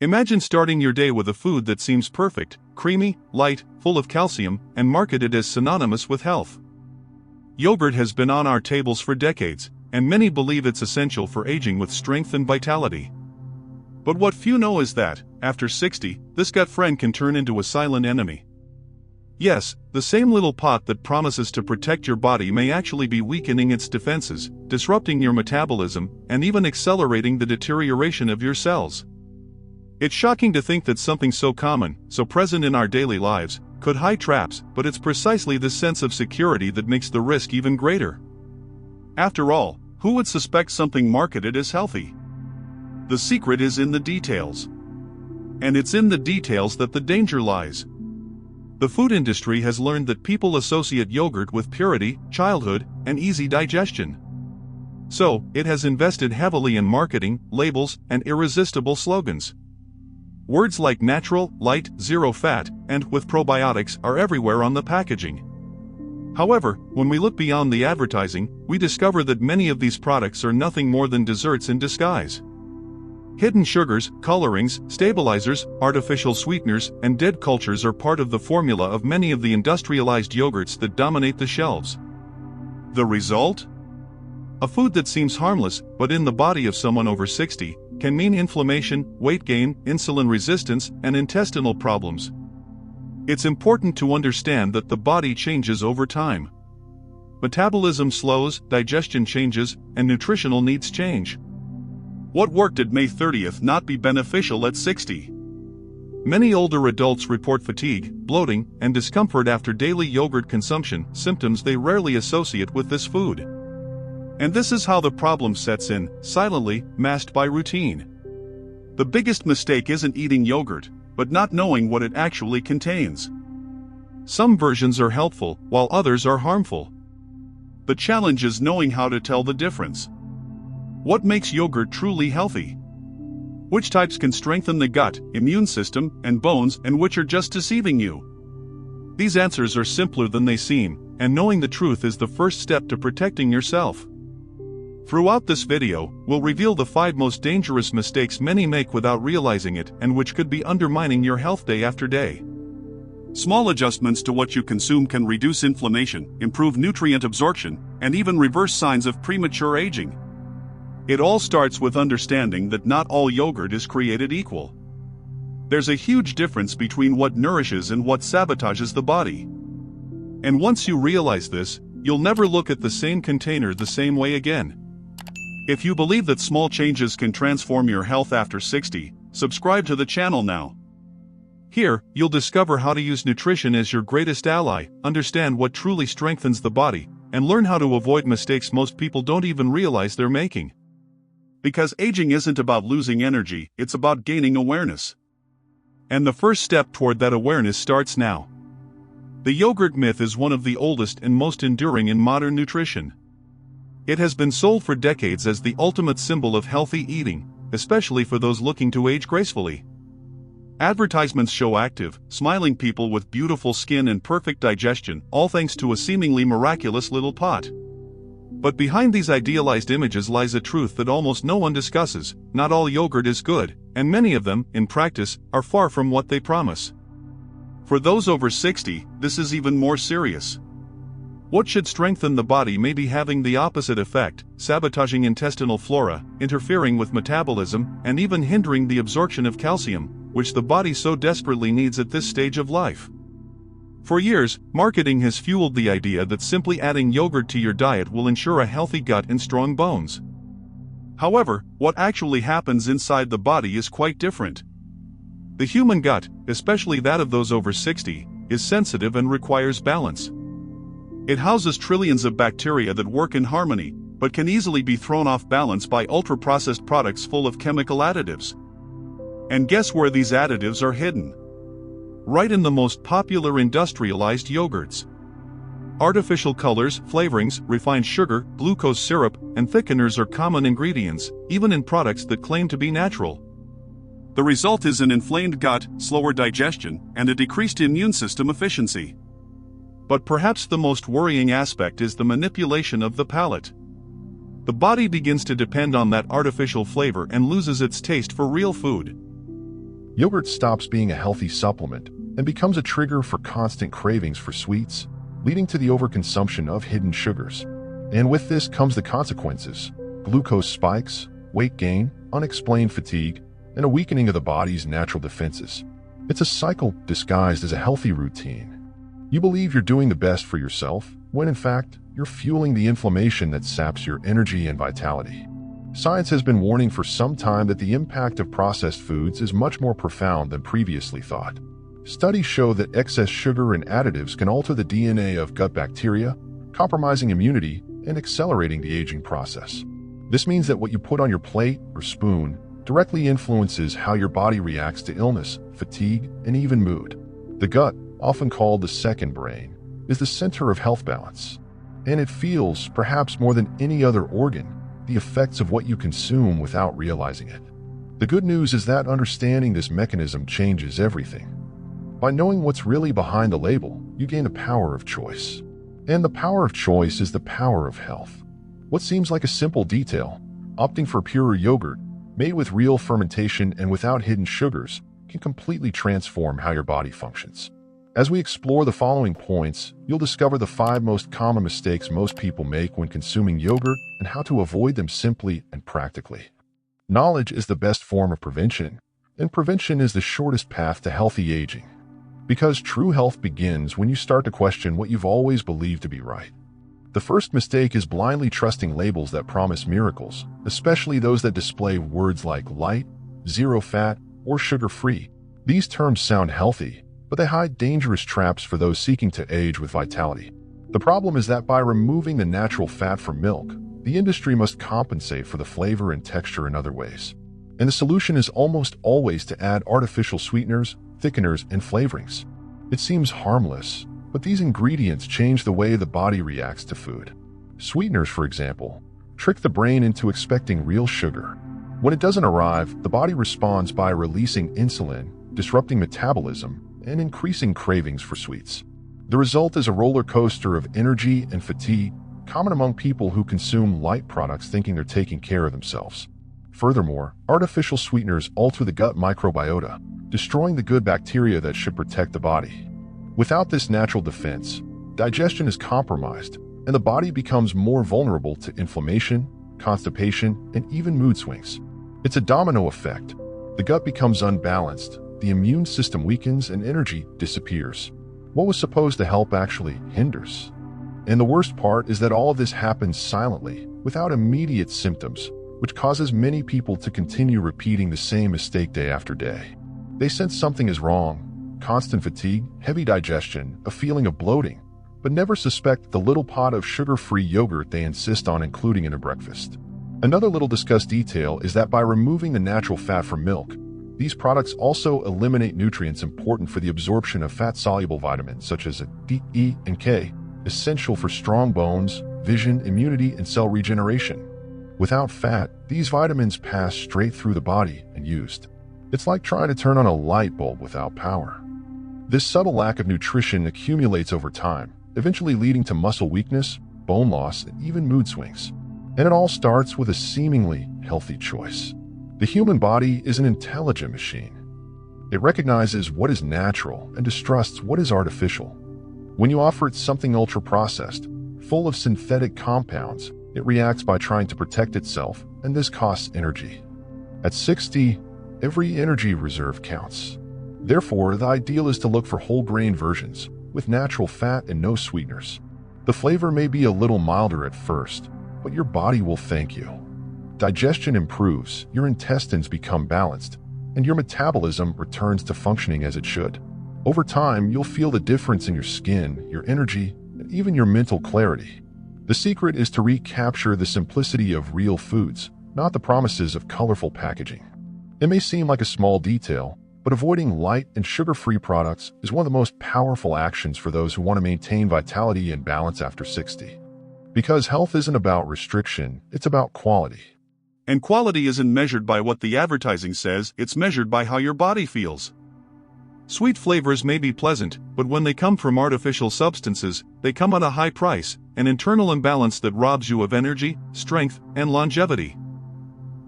Imagine starting your day with a food that seems perfect, creamy, light, full of calcium, and marketed as synonymous with health. Yogurt has been on our tables for decades, and many believe it's essential for aging with strength and vitality. But what few know is that, after 60, this gut friend can turn into a silent enemy. Yes, the same little pot that promises to protect your body may actually be weakening its defenses, disrupting your metabolism, and even accelerating the deterioration of your cells. It's shocking to think that something so common, so present in our daily lives, could hide traps, but it's precisely this sense of security that makes the risk even greater. After all, who would suspect something marketed as healthy? The secret is in the details. And it's in the details that the danger lies. The food industry has learned that people associate yogurt with purity, childhood, and easy digestion. So, it has invested heavily in marketing, labels, and irresistible slogans. Words like natural, light, zero fat, and with probiotics are everywhere on the packaging. However, when we look beyond the advertising, we discover that many of these products are nothing more than desserts in disguise. Hidden sugars, colorings, stabilizers, artificial sweeteners, and dead cultures are part of the formula of many of the industrialized yogurts that dominate the shelves. The result? A food that seems harmless, but in the body of someone over 60, can mean inflammation, weight gain, insulin resistance, and intestinal problems. It's important to understand that the body changes over time. Metabolism slows, digestion changes, and nutritional needs change. What worked at May 30th not be beneficial at 60? Many older adults report fatigue, bloating, and discomfort after daily yogurt consumption, symptoms they rarely associate with this food. And this is how the problem sets in, silently, masked by routine. The biggest mistake isn't eating yogurt, but not knowing what it actually contains. Some versions are helpful, while others are harmful. The challenge is knowing how to tell the difference. What makes yogurt truly healthy? Which types can strengthen the gut, immune system, and bones, and which are just deceiving you? These answers are simpler than they seem, and knowing the truth is the first step to protecting yourself. Throughout this video, we'll reveal the 5 most dangerous mistakes many make without realizing it and which could be undermining your health day after day. Small adjustments to what you consume can reduce inflammation, improve nutrient absorption, and even reverse signs of premature aging. It all starts with understanding that not all yogurt is created equal. There's a huge difference between what nourishes and what sabotages the body. And once you realize this, you'll never look at the same container the same way again. If you believe that small changes can transform your health after 60, subscribe to the channel now. Here, you'll discover how to use nutrition as your greatest ally, understand what truly strengthens the body, and learn how to avoid mistakes most people don't even realize they're making. Because aging isn't about losing energy, it's about gaining awareness. And the first step toward that awareness starts now. The yogurt myth is one of the oldest and most enduring in modern nutrition. It has been sold for decades as the ultimate symbol of healthy eating, especially for those looking to age gracefully. Advertisements show active, smiling people with beautiful skin and perfect digestion, all thanks to a seemingly miraculous little pot. But behind these idealized images lies a truth that almost no one discusses: not all yogurt is good, and many of them, in practice, are far from what they promise. For those over 60, this is even more serious. What should strengthen the body may be having the opposite effect, sabotaging intestinal flora, interfering with metabolism, and even hindering the absorption of calcium, which the body so desperately needs at this stage of life. For years, marketing has fueled the idea that simply adding yogurt to your diet will ensure a healthy gut and strong bones. However, what actually happens inside the body is quite different. The human gut, especially that of those over 60, is sensitive and requires balance. It houses trillions of bacteria that work in harmony, but can easily be thrown off balance by ultra-processed products full of chemical additives. And guess where these additives are hidden? Right in the most popular industrialized yogurts. Artificial colors, flavorings, refined sugar, glucose syrup, and thickeners are common ingredients, even in products that claim to be natural. The result is an inflamed gut, slower digestion, and a decreased immune system efficiency. But perhaps the most worrying aspect is the manipulation of the palate. The body begins to depend on that artificial flavor and loses its taste for real food. Yogurt stops being a healthy supplement and becomes a trigger for constant cravings for sweets, leading to the overconsumption of hidden sugars. And with this comes the consequences: glucose spikes, weight gain, unexplained fatigue, and a weakening of the body's natural defenses. It's a cycle disguised as a healthy routine. You believe you're doing the best for yourself, when in fact, you're fueling the inflammation that saps your energy and vitality. Science has been warning for some time that the impact of processed foods is much more profound than previously thought. Studies show that excess sugar and additives can alter the DNA of gut bacteria, compromising immunity and accelerating the aging process. This means that what you put on your plate or spoon directly influences how your body reacts to illness, fatigue, and even mood. The gut, often called the second brain, is the center of health balance, and it feels, perhaps more than any other organ, the effects of what you consume without realizing it. The good news is that understanding this mechanism changes everything. By knowing what's really behind the label, you gain the power of choice. And the power of choice is the power of health. What seems like a simple detail, opting for purer yogurt, made with real fermentation and without hidden sugars, can completely transform how your body functions. As we explore the following points, you'll discover the 5 most common mistakes most people make when consuming yogurt and how to avoid them simply and practically. Knowledge is the best form of prevention, and prevention is the shortest path to healthy aging. Because true health begins when you start to question what you've always believed to be right. The first mistake is blindly trusting labels that promise miracles, especially those that display words like light, zero fat, or sugar-free. These terms sound healthy, but they hide dangerous traps for those seeking to age with vitality. The problem is that by removing the natural fat from milk, the industry must compensate for the flavor and texture in other ways. And the solution is almost always to add artificial sweeteners, thickeners, and flavorings. It seems harmless, but these ingredients change the way the body reacts to food. Sweeteners, for example, trick the brain into expecting real sugar. When it doesn't arrive, the body responds by releasing insulin, disrupting metabolism, and increasing cravings for sweets. The result is a roller coaster of energy and fatigue, common among people who consume light products thinking they're taking care of themselves. Furthermore, artificial sweeteners alter the gut microbiota, destroying the good bacteria that should protect the body. Without this natural defense, digestion is compromised, and the body becomes more vulnerable to inflammation, constipation, and even mood swings. It's a domino effect. The gut becomes unbalanced, the immune system weakens, and energy disappears. What was supposed to help actually hinders. And the worst part is that all of this happens silently, without immediate symptoms, which causes many people to continue repeating the same mistake day after day. They sense something is wrong: constant fatigue, heavy digestion, a feeling of bloating, but never suspect the little pot of sugar-free yogurt they insist on including in a breakfast. Another little discussed detail is that by removing the natural fat from milk, these products also eliminate nutrients important for the absorption of fat-soluble vitamins such as D, E, and K, essential for strong bones, vision, immunity, and cell regeneration. Without fat, these vitamins pass straight through the body and used. It's like trying to turn on a light bulb without power. This subtle lack of nutrition accumulates over time, eventually leading to muscle weakness, bone loss, and even mood swings. And it all starts with a seemingly healthy choice. The human body is an intelligent machine. It recognizes what is natural and distrusts what is artificial. When you offer it something ultra-processed, full of synthetic compounds, it reacts by trying to protect itself, and this costs energy. At 60, every energy reserve counts. Therefore, the ideal is to look for whole-grain versions, with natural fat and no sweeteners. The flavor may be a little milder at first, but your body will thank you. Digestion improves, your intestines become balanced, and your metabolism returns to functioning as it should. Over time, you'll feel the difference in your skin, your energy, and even your mental clarity. The secret is to recapture the simplicity of real foods, not the promises of colorful packaging. It may seem like a small detail, but avoiding light and sugar-free products is one of the most powerful actions for those who want to maintain vitality and balance after 60. Because health isn't about restriction, it's about quality. And quality isn't measured by what the advertising says, it's measured by how your body feels. Sweet flavors may be pleasant, but when they come from artificial substances, they come at a high price, an internal imbalance that robs you of energy, strength, and longevity.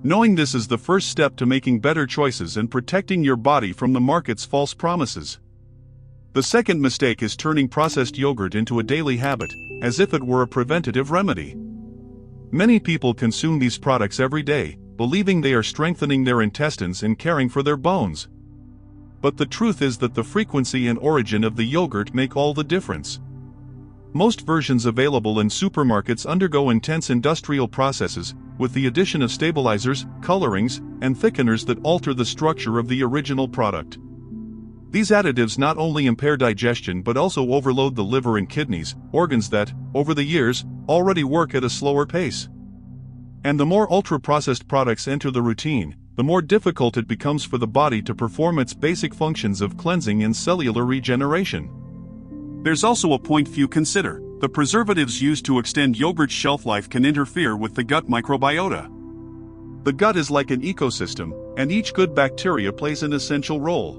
Knowing this is the first step to making better choices and protecting your body from the market's false promises. The second mistake is turning processed yogurt into a daily habit, as if it were a preventative remedy. Many people consume these products every day, believing they are strengthening their intestines and caring for their bones. But the truth is that the frequency and origin of the yogurt make all the difference. Most versions available in supermarkets undergo intense industrial processes, with the addition of stabilizers, colorings, and thickeners that alter the structure of the original product. These additives not only impair digestion but also overload the liver and kidneys, organs that, over the years, already work at a slower pace. And the more ultra-processed products enter the routine, the more difficult it becomes for the body to perform its basic functions of cleansing and cellular regeneration. There's also a point few consider. The preservatives used to extend yogurt's shelf life can interfere with the gut microbiota. The gut is like an ecosystem, and each good bacteria plays an essential role.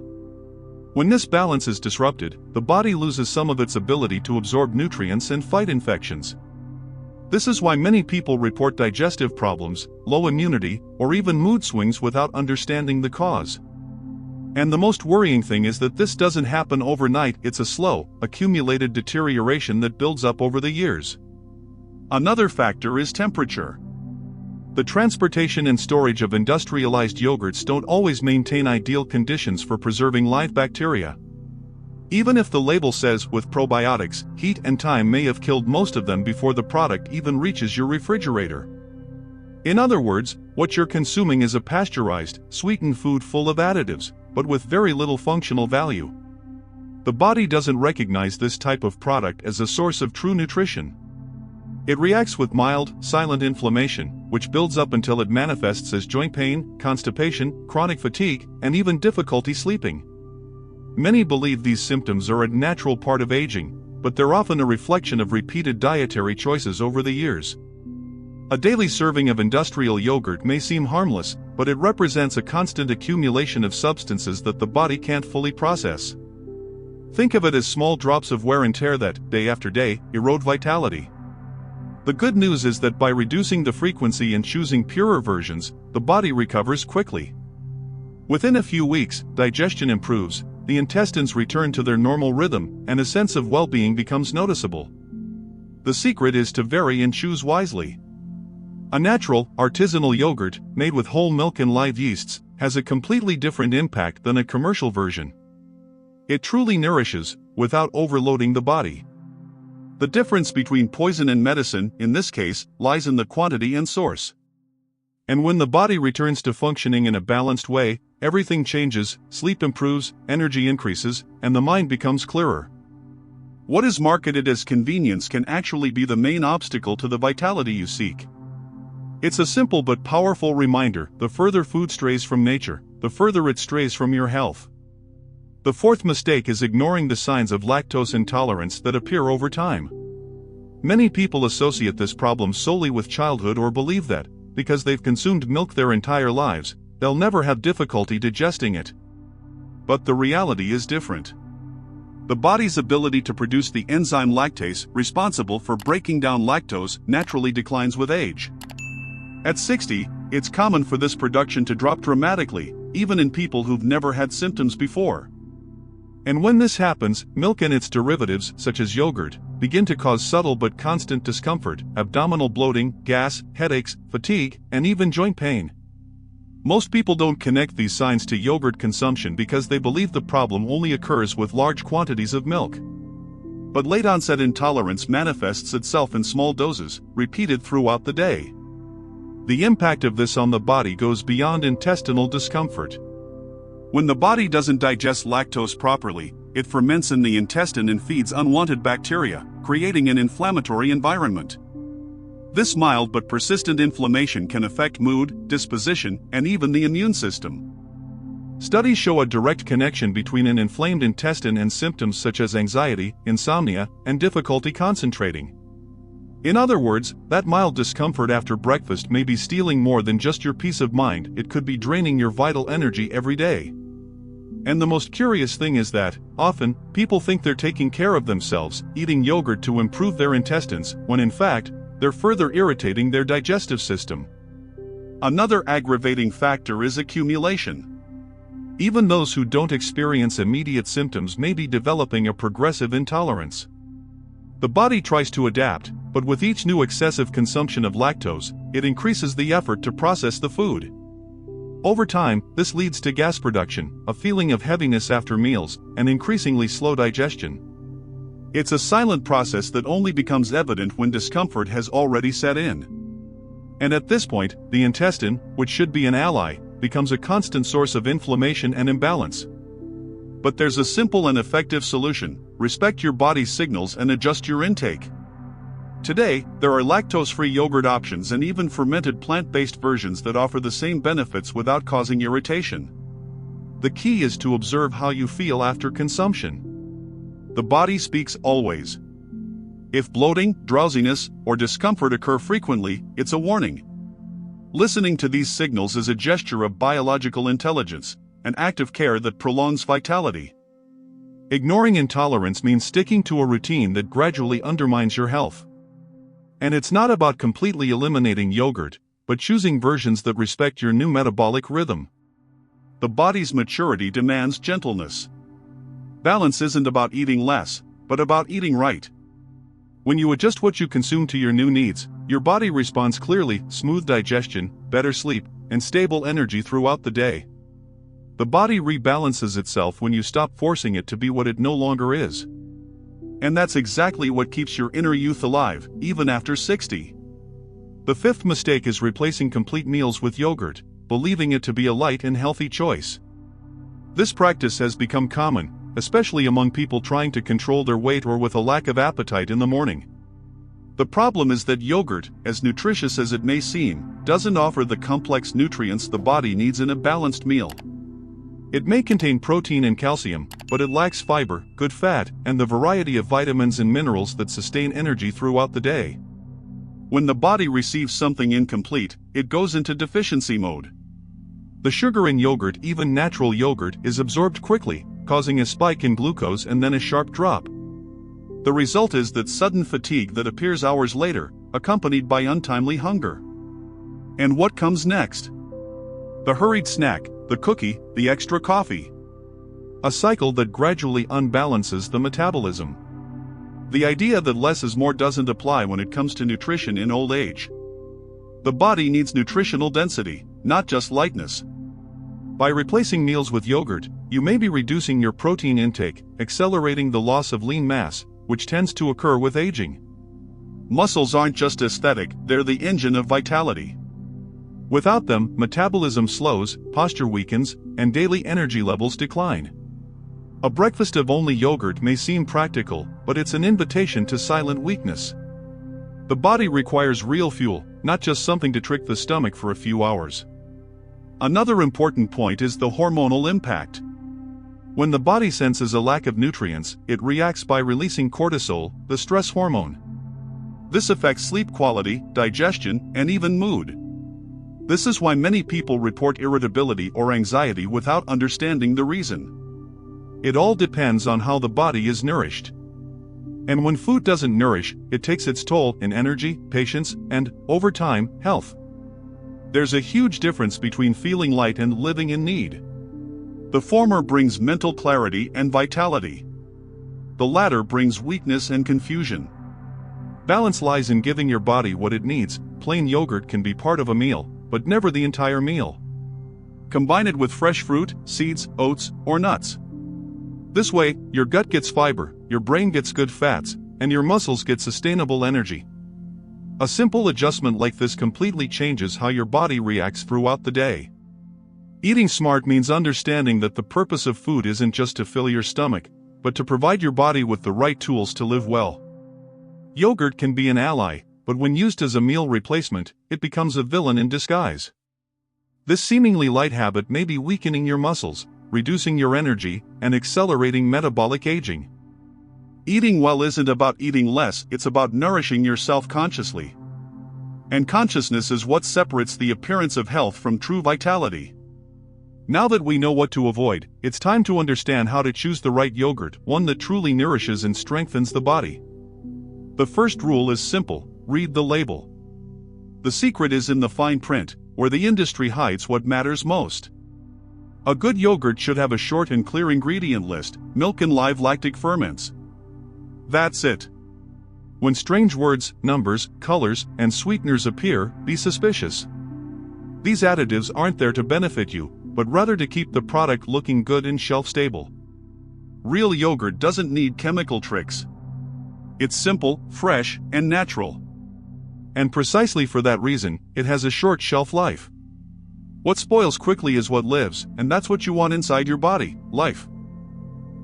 When this balance is disrupted, the body loses some of its ability to absorb nutrients and fight infections. This is why many people report digestive problems, low immunity, or even mood swings without understanding the cause. And the most worrying thing is that this doesn't happen overnight, it's a slow, accumulated deterioration that builds up over the years. Another factor is temperature. The transportation and storage of industrialized yogurts don't always maintain ideal conditions for preserving live bacteria. Even if the label says with probiotics, heat and time may have killed most of them before the product even reaches your refrigerator. In other words, what you're consuming is a pasteurized, sweetened food full of additives, but with very little functional value. The body doesn't recognize this type of product as a source of true nutrition. It reacts with mild, silent inflammation, which builds up until it manifests as joint pain, constipation, chronic fatigue, and even difficulty sleeping. Many believe these symptoms are a natural part of aging, but they're often a reflection of repeated dietary choices over the years. A daily serving of industrial yogurt may seem harmless, but it represents a constant accumulation of substances that the body can't fully process. Think of it as small drops of wear and tear that, day after day, erode vitality. The good news is that by reducing the frequency and choosing purer versions, the body recovers quickly. Within a few weeks, digestion improves, the intestines return to their normal rhythm, and a sense of well-being becomes noticeable. The secret is to vary and choose wisely. A natural, artisanal yogurt, made with whole milk and live yeasts, has a completely different impact than a commercial version. It truly nourishes, without overloading the body. The difference between poison and medicine, in this case, lies in the quantity and source. And when the body returns to functioning in a balanced way, everything changes, sleep improves, energy increases, and the mind becomes clearer. What is marketed as convenience can actually be the main obstacle to the vitality you seek. It's a simple but powerful reminder: the further food strays from nature, the further it strays from your health. The fourth mistake is ignoring the signs of lactose intolerance that appear over time. Many people associate this problem solely with childhood or believe that, because they've consumed milk their entire lives, they'll never have difficulty digesting it. But the reality is different. The body's ability to produce the enzyme lactase, responsible for breaking down lactose, naturally declines with age. At 60, it's common for this production to drop dramatically, even in people who've never had symptoms before. And when this happens, milk and its derivatives, such as yogurt, begin to cause subtle but constant discomfort, abdominal bloating, gas, headaches, fatigue, and even joint pain. Most people don't connect these signs to yogurt consumption because they believe the problem only occurs with large quantities of milk. But late-onset intolerance manifests itself in small doses, repeated throughout the day. The impact of this on the body goes beyond intestinal discomfort. When the body doesn't digest lactose properly, it ferments in the intestine and feeds unwanted bacteria, creating an inflammatory environment. This mild but persistent inflammation can affect mood, disposition, and even the immune system. Studies show a direct connection between an inflamed intestine and symptoms such as anxiety, insomnia, and difficulty concentrating. In other words, that mild discomfort after breakfast may be stealing more than just your peace of mind, it could be draining your vital energy every day. And the most curious thing is that, often, people think they're taking care of themselves, eating yogurt to improve their intestines, when in fact, they're further irritating their digestive system. Another aggravating factor is accumulation. Even those who don't experience immediate symptoms may be developing a progressive intolerance. The body tries to adapt, but with each new excessive consumption of lactose, it increases the effort to process the food. Over time, this leads to gas production, a feeling of heaviness after meals, and increasingly slow digestion. It's a silent process that only becomes evident when discomfort has already set in. And at this point, the intestine, which should be an ally, becomes a constant source of inflammation and imbalance. But there's a simple and effective solution: respect your body's signals and adjust your intake. Today, there are lactose-free yogurt options and even fermented plant-based versions that offer the same benefits without causing irritation. The key is to observe how you feel after consumption. The body speaks always. If bloating, drowsiness, or discomfort occur frequently, it's a warning. Listening to these signals is a gesture of biological intelligence, an act of care that prolongs vitality. Ignoring intolerance means sticking to a routine that gradually undermines your health. And it's not about completely eliminating yogurt, but choosing versions that respect your new metabolic rhythm. The body's maturity demands gentleness. Balance isn't about eating less, but about eating right. When you adjust what you consume to your new needs, your body responds clearly: smooth digestion, better sleep, and stable energy throughout the day. The body rebalances itself when you stop forcing it to be what it no longer is. And that's exactly what keeps your inner youth alive, even after 60. The fifth mistake is replacing complete meals with yogurt, believing it to be a light and healthy choice. This practice has become common, especially among people trying to control their weight or with a lack of appetite in the morning. The problem is that yogurt, as nutritious as it may seem, doesn't offer the complex nutrients the body needs in a balanced meal. It may contain protein and calcium, but it lacks fiber, good fat, and the variety of vitamins and minerals that sustain energy throughout the day. When the body receives something incomplete, it goes into deficiency mode. The sugar in yogurt, even natural yogurt, is absorbed quickly, causing a spike in glucose and then a sharp drop. The result is that sudden fatigue that appears hours later, accompanied by untimely hunger. And what comes next? The hurried snack, the cookie, the extra coffee. A cycle that gradually unbalances the metabolism. The idea that less is more doesn't apply when it comes to nutrition in old age. The body needs nutritional density, not just lightness. By replacing meals with yogurt, you may be reducing your protein intake, accelerating the loss of lean mass, which tends to occur with aging. Muscles aren't just aesthetic, they're the engine of vitality. Without them, metabolism slows, posture weakens, and daily energy levels decline. A breakfast of only yogurt may seem practical, but it's an invitation to silent weakness. The body requires real fuel, not just something to trick the stomach for a few hours. Another important point is the hormonal impact. When the body senses a lack of nutrients, it reacts by releasing cortisol, the stress hormone. This affects sleep quality, digestion, and even mood. This is why many people report irritability or anxiety without understanding the reason. It all depends on how the body is nourished. And when food doesn't nourish, it takes its toll in energy, patience, and, over time, health. There's a huge difference between feeling light and living in need. The former brings mental clarity and vitality. The latter brings weakness and confusion. Balance lies in giving your body what it needs. Plain yogurt can be part of a meal, but never the entire meal. Combine it with fresh fruit, seeds, oats, or nuts. This way, your gut gets fiber, your brain gets good fats, and your muscles get sustainable energy. A simple adjustment like this completely changes how your body reacts throughout the day. Eating smart means understanding that the purpose of food isn't just to fill your stomach, but to provide your body with the right tools to live well. Yogurt can be an ally, but when used as a meal replacement, it becomes a villain in disguise. This seemingly light habit may be weakening your muscles, reducing your energy, and accelerating metabolic aging. Eating well isn't about eating less, it's about nourishing yourself consciously. And consciousness is what separates the appearance of health from true vitality. Now that we know what to avoid, it's time to understand how to choose the right yogurt, one that truly nourishes and strengthens the body. The first rule is simple: read the label. The secret is in the fine print, where the industry hides what matters most. A good yogurt should have a short and clear ingredient list: milk and live lactic ferments. That's it. When strange words, numbers, colors, and sweeteners appear, be suspicious. These additives aren't there to benefit you, but rather to keep the product looking good and shelf-stable. Real yogurt doesn't need chemical tricks. It's simple, fresh, and natural. And precisely for that reason, it has a short shelf life. What spoils quickly is what lives, and that's what you want inside your body: life.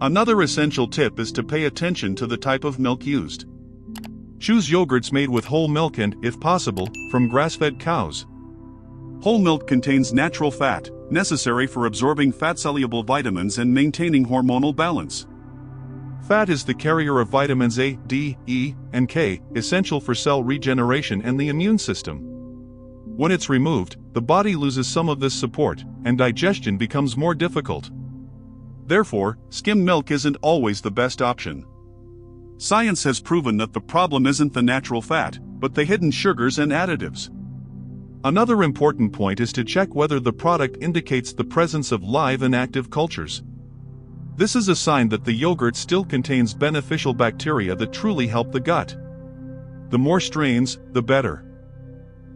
Another essential tip is to pay attention to the type of milk used. Choose yogurts made with whole milk and, if possible, from grass-fed cows. Whole milk contains natural fat, necessary for absorbing fat-soluble vitamins and maintaining hormonal balance. Fat is the carrier of vitamins A, D, E, and K, essential for cell regeneration and the immune system. When it's removed, the body loses some of this support, and digestion becomes more difficult. Therefore, skim milk isn't always the best option. Science has proven that the problem isn't the natural fat, but the hidden sugars and additives. Another important point is to check whether the product indicates the presence of live and active cultures. This is a sign that the yogurt still contains beneficial bacteria that truly help the gut. The more strains, the better.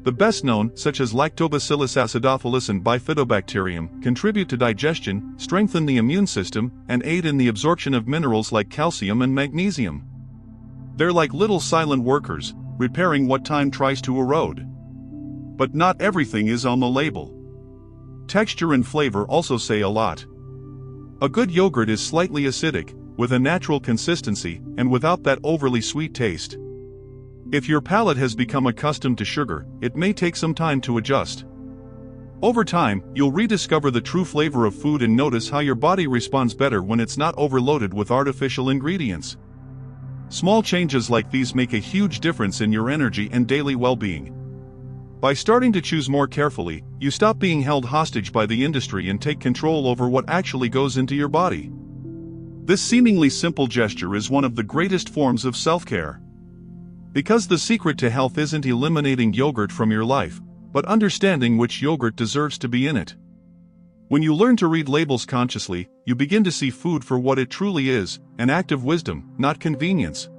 The best known, such as Lactobacillus acidophilus and Bifidobacterium, contribute to digestion, strengthen the immune system, and aid in the absorption of minerals like calcium and magnesium. They're like little silent workers, repairing what time tries to erode. But not everything is on the label. Texture and flavor also say a lot. A good yogurt is slightly acidic, with a natural consistency, and without that overly sweet taste. If your palate has become accustomed to sugar, it may take some time to adjust. Over time, you'll rediscover the true flavor of food and notice how your body responds better when it's not overloaded with artificial ingredients. Small changes like these make a huge difference in your energy and daily well-being. By starting to choose more carefully, you stop being held hostage by the industry and take control over what actually goes into your body. This seemingly simple gesture is one of the greatest forms of self-care. Because the secret to health isn't eliminating yogurt from your life, but understanding which yogurt deserves to be in it. When you learn to read labels consciously, you begin to see food for what it truly is, an act of wisdom, not convenience.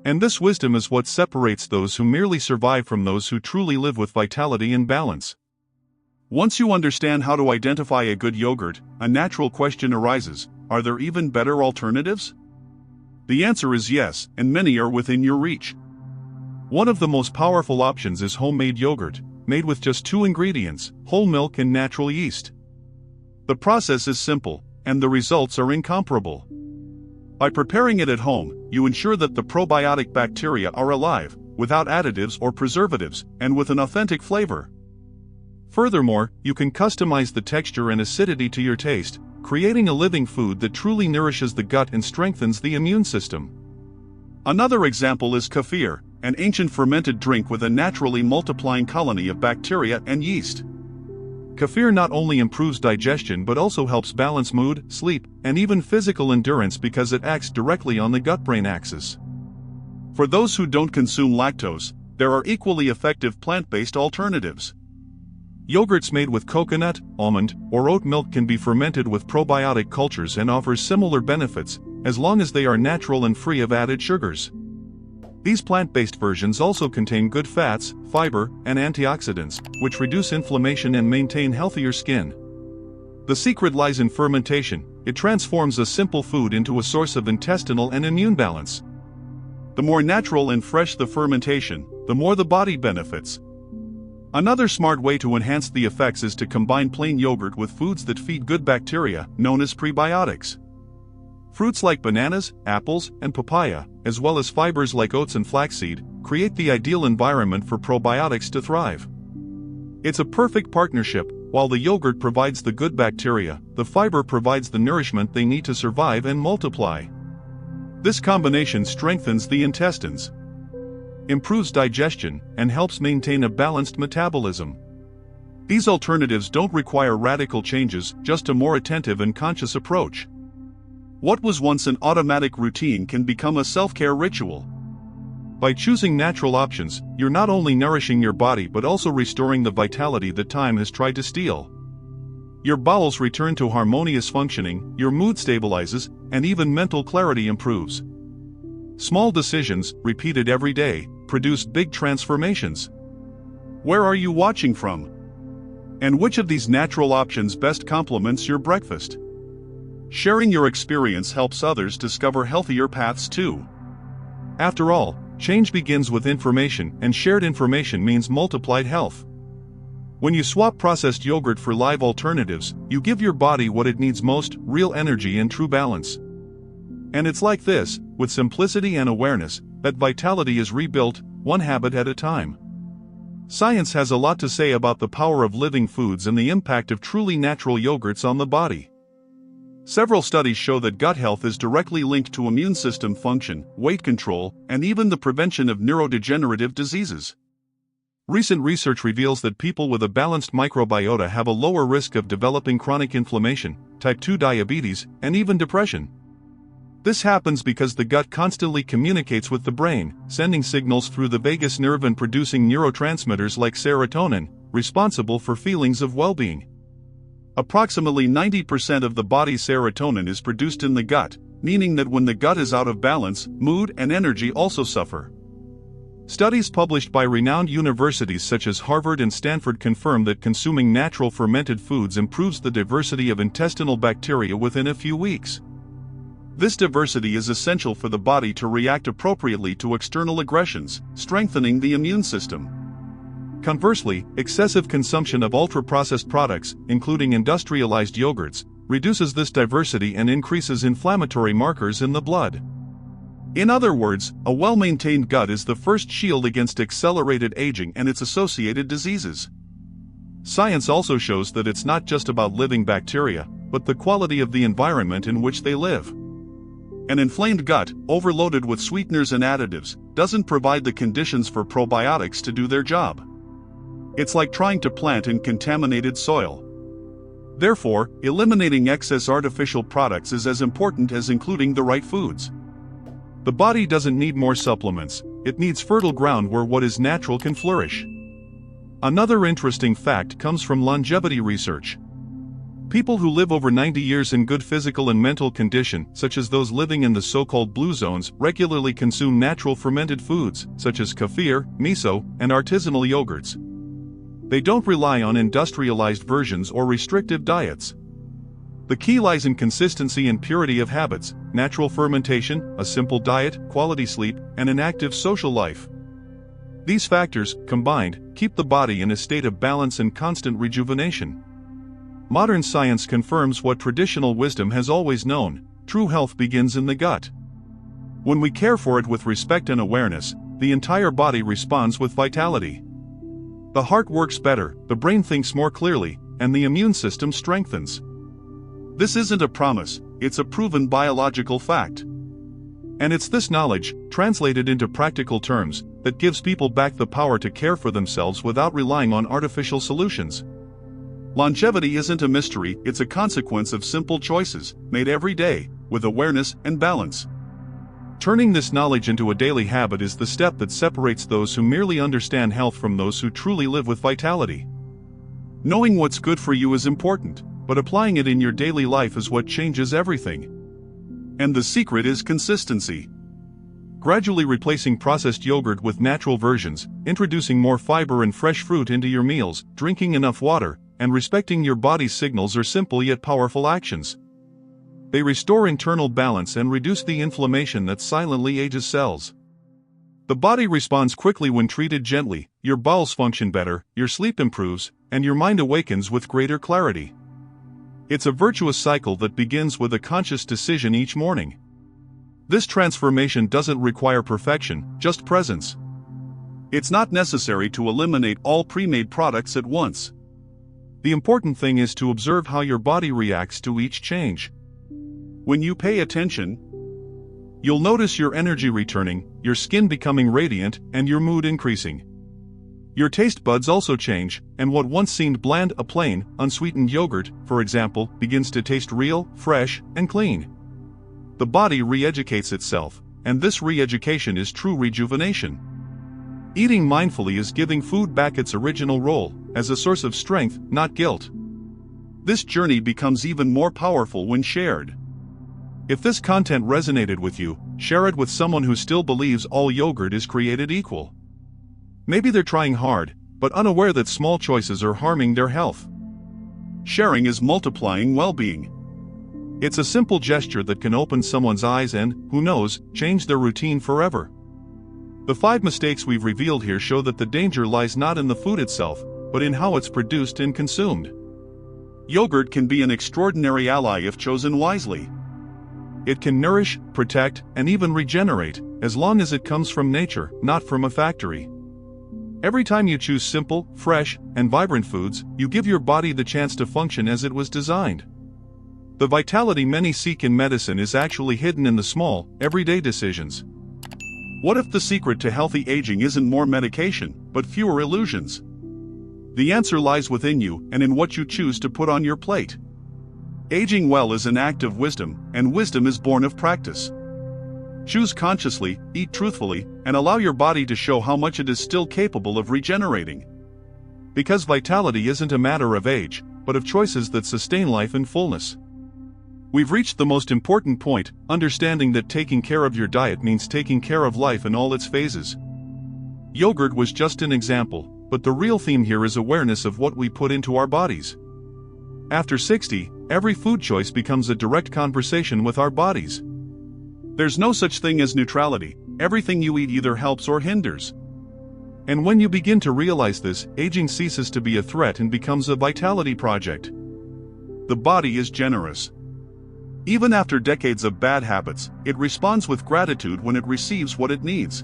And this wisdom is what separates those who merely survive from those who truly live with vitality and balance. Once you understand how to identify a good yogurt, a natural question arises: are there even better alternatives? The answer is yes, and many are within your reach. One of the most powerful options is homemade yogurt, made with just 2 ingredients: whole milk and natural yeast. The process is simple, and the results are incomparable. By preparing it at home, you ensure that the probiotic bacteria are alive, without additives or preservatives, and with an authentic flavor. Furthermore, you can customize the texture and acidity to your taste, creating a living food that truly nourishes the gut and strengthens the immune system. Another example is kefir, an ancient fermented drink with a naturally multiplying colony of bacteria and yeast. Kefir not only improves digestion but also helps balance mood, sleep, and even physical endurance because it acts directly on the gut-brain axis. For those who don't consume lactose, there are equally effective plant-based alternatives. Yogurts made with coconut, almond, or oat milk can be fermented with probiotic cultures and offer similar benefits, as long as they are natural and free of added sugars. These plant-based versions also contain good fats, fiber, and antioxidants, which reduce inflammation and maintain healthier skin. The secret lies in fermentation. It transforms a simple food into a source of intestinal and immune balance. The more natural and fresh the fermentation, the more the body benefits. Another smart way to enhance the effects is to combine plain yogurt with foods that feed good bacteria, known as prebiotics. Fruits like bananas, apples, and papaya, as well as fibers like oats and flaxseed, create the ideal environment for probiotics to thrive. It's a perfect partnership. While the yogurt provides the good bacteria, the fiber provides the nourishment they need to survive and multiply. This combination strengthens the intestines, improves digestion, and helps maintain a balanced metabolism. These alternatives don't require radical changes, just a more attentive and conscious approach. What was once an automatic routine can become a self-care ritual. By choosing natural options, you're not only nourishing your body but also restoring the vitality that time has tried to steal. Your bowels return to harmonious functioning, your mood stabilizes, and even mental clarity improves. Small decisions, repeated every day, produce big transformations. Where are you watching from? And which of these natural options best complements your breakfast? Sharing your experience helps others discover healthier paths too. After all, change begins with information, and shared information means multiplied health. When you swap processed yogurt for live alternatives, you give your body what it needs most: real energy and true balance. And it's like this, with simplicity and awareness, that vitality is rebuilt, one habit at a time. Science has a lot to say about the power of living foods and the impact of truly natural yogurts on the body. Several studies show that gut health is directly linked to immune system function, weight control, and even the prevention of neurodegenerative diseases. Recent research reveals that people with a balanced microbiota have a lower risk of developing chronic inflammation, type 2 diabetes, and even depression. This happens because the gut constantly communicates with the brain, sending signals through the vagus nerve and producing neurotransmitters like serotonin, responsible for feelings of well-being. Approximately 90% of the body's serotonin is produced in the gut, meaning that when the gut is out of balance, mood and energy also suffer. Studies published by renowned universities such as Harvard and Stanford confirm that consuming natural fermented foods improves the diversity of intestinal bacteria within a few weeks. This diversity is essential for the body to react appropriately to external aggressions, strengthening the immune system. Conversely, excessive consumption of ultra-processed products, including industrialized yogurts, reduces this diversity and increases inflammatory markers in the blood. In other words, a well-maintained gut is the first shield against accelerated aging and its associated diseases. Science also shows that it's not just about living bacteria, but the quality of the environment in which they live. An inflamed gut, overloaded with sweeteners and additives, doesn't provide the conditions for probiotics to do their job. It's like trying to plant in contaminated soil. Therefore, eliminating excess artificial products is as important as including the right foods. The body doesn't need more supplements, it needs fertile ground where what is natural can flourish. Another interesting fact comes from longevity research. People who live over 90 years in good physical and mental condition, such as those living in the so-called blue zones, regularly consume natural fermented foods, such as kefir, miso, and artisanal yogurts. They don't rely on industrialized versions or restrictive diets. The key lies in consistency and purity of habits, natural fermentation, a simple diet, quality sleep, and an active social life. These factors, combined, keep the body in a state of balance and constant rejuvenation. Modern science confirms what traditional wisdom has always known: true health begins in the gut. When we care for it with respect and awareness, the entire body responds with vitality. The heart works better, the brain thinks more clearly, and the immune system strengthens. This isn't a promise, it's a proven biological fact. And it's this knowledge, translated into practical terms, that gives people back the power to care for themselves without relying on artificial solutions. Longevity isn't a mystery, it's a consequence of simple choices, made every day, with awareness and balance. Turning this knowledge into a daily habit is the step that separates those who merely understand health from those who truly live with vitality. Knowing what's good for you is important, but applying it in your daily life is what changes everything. And the secret is consistency. Gradually replacing processed yogurt with natural versions, introducing more fiber and fresh fruit into your meals, drinking enough water, and respecting your body's signals are simple yet powerful actions. They restore internal balance and reduce the inflammation that silently ages cells. The body responds quickly when treated gently, your bowels function better, your sleep improves, and your mind awakens with greater clarity. It's a virtuous cycle that begins with a conscious decision each morning. This transformation doesn't require perfection, just presence. It's not necessary to eliminate all pre-made products at once. The important thing is to observe how your body reacts to each change. When you pay attention, you'll notice your energy returning, your skin becoming radiant, and your mood increasing. Your taste buds also change, and what once seemed bland, a plain, unsweetened yogurt, for example, begins to taste real, fresh, and clean. The body re-educates itself, and this re-education is true rejuvenation. Eating mindfully is giving food back its original role, as a source of strength, not guilt. This journey becomes even more powerful when shared. If this content resonated with you, share it with someone who still believes all yogurt is created equal. Maybe they're trying hard, but unaware that small choices are harming their health. Sharing is multiplying well-being. It's a simple gesture that can open someone's eyes and, who knows, change their routine forever. The 5 mistakes we've revealed here show that the danger lies not in the food itself, but in how it's produced and consumed. Yogurt can be an extraordinary ally if chosen wisely. It can nourish, protect, and even regenerate, as long as it comes from nature, not from a factory. Every time you choose simple, fresh, and vibrant foods, you give your body the chance to function as it was designed. The vitality many seek in medicine is actually hidden in the small, everyday decisions. What if the secret to healthy aging isn't more medication, but fewer illusions? The answer lies within you and in what you choose to put on your plate. Aging well is an act of wisdom, and wisdom is born of practice. Choose consciously, eat truthfully, and allow your body to show how much it is still capable of regenerating. Because vitality isn't a matter of age, but of choices that sustain life in fullness. We've reached the most important point, understanding that taking care of your diet means taking care of life in all its phases. Yogurt was just an example, but the real theme here is awareness of what we put into our bodies. After 60, every food choice becomes a direct conversation with our bodies. There's no such thing as neutrality. Everything you eat either helps or hinders. And when you begin to realize this, aging ceases to be a threat and becomes a vitality project. The body is generous. Even after decades of bad habits, it responds with gratitude when it receives what it needs.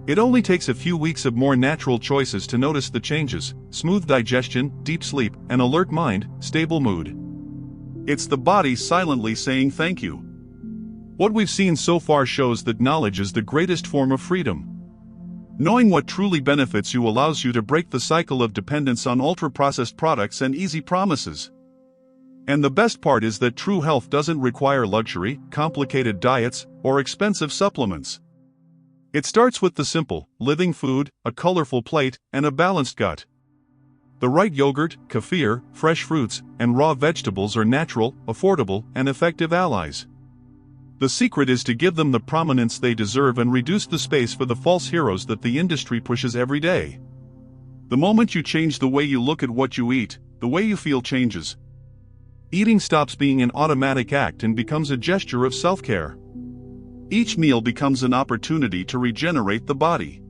It only takes a few weeks of more natural choices to notice the changes: smooth digestion, deep sleep, an alert mind, stable mood. It's the body silently saying thank you. What we've seen so far shows that knowledge is the greatest form of freedom. Knowing what truly benefits you allows you to break the cycle of dependence on ultra-processed products and easy promises. And the best part is that true health doesn't require luxury, complicated diets, or expensive supplements. It starts with the simple, living food, a colorful plate, and a balanced gut. The right yogurt, kefir, fresh fruits, and raw vegetables are natural, affordable, and effective allies. The secret is to give them the prominence they deserve and reduce the space for the false heroes that the industry pushes every day. The moment you change the way you look at what you eat, the way you feel changes. Eating stops being an automatic act and becomes a gesture of self-care. Each meal becomes an opportunity to regenerate the body.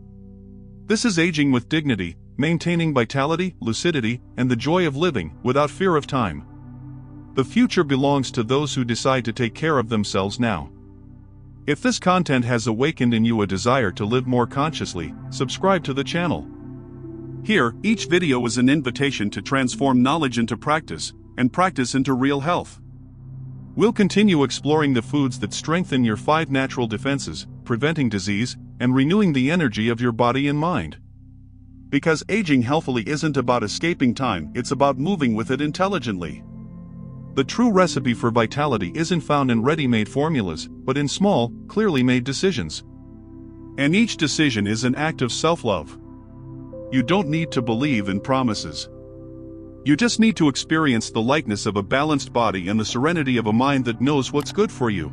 This is aging with dignity, maintaining vitality, lucidity, and the joy of living, without fear of time. The future belongs to those who decide to take care of themselves now. If this content has awakened in you a desire to live more consciously, subscribe to the channel. Here, each video is an invitation to transform knowledge into practice, and practice into real health. We'll continue exploring the foods that strengthen your 5 natural defenses, preventing disease, and renewing the energy of your body and mind. Because aging healthily isn't about escaping time, it's about moving with it intelligently. The true recipe for vitality isn't found in ready-made formulas, but in small, clearly made decisions. And each decision is an act of self-love. You don't need to believe in promises. You just need to experience the lightness of a balanced body and the serenity of a mind that knows what's good for you.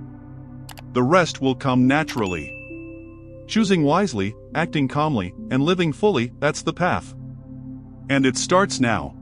The rest will come naturally. Choosing wisely, acting calmly, and living fully, that's the path. And it starts now.